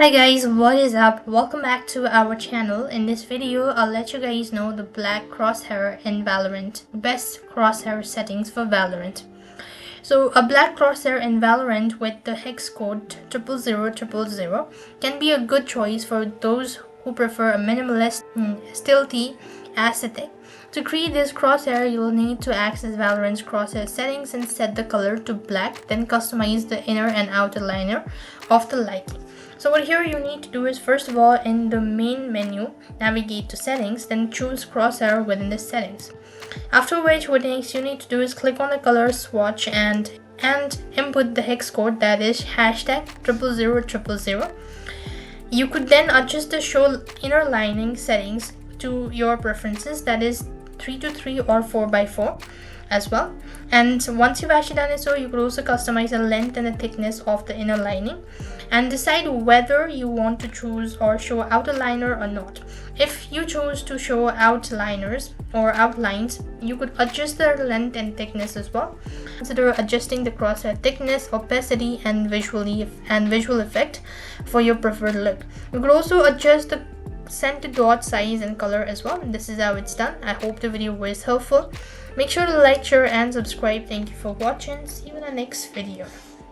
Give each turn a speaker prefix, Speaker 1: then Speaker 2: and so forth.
Speaker 1: Hi guys, what is up? Welcome back to our channel. In this video, I'll let you guys know the black crosshair in Valorant. Best crosshair settings for Valorant. So a black crosshair in Valorant with the hex code 00000 can be a good choice for those who prefer a minimalist, stealthy aesthetic. To create this crosshair, you'll need to access Valorant's crosshair settings and set the color to black, then customize the inner and outer liner of the lighting. So what here you need to do is, first of all, in the main menu, navigate to settings, then choose crosshair within the settings. After which, what next you need to do is click on the color swatch and input the hex code, that is hashtag 00000. You could then adjust the show inner lining settings to your preferences, that is 3x3 or 4x4 as well. And once you've actually done it, so you could also customize the length and the thickness of the inner lining and decide whether you want to choose or show outer liner or not. If you choose to show outliners or outlines, you could adjust their length and thickness as well. Consider adjusting the crosshair thickness, opacity, and visual effect for your preferred look. You could also adjust the center dot size and color as well. And this is how it's done. I hope the video was helpful. Make sure to like, share, and subscribe. Thank you for watching. See you in the next video.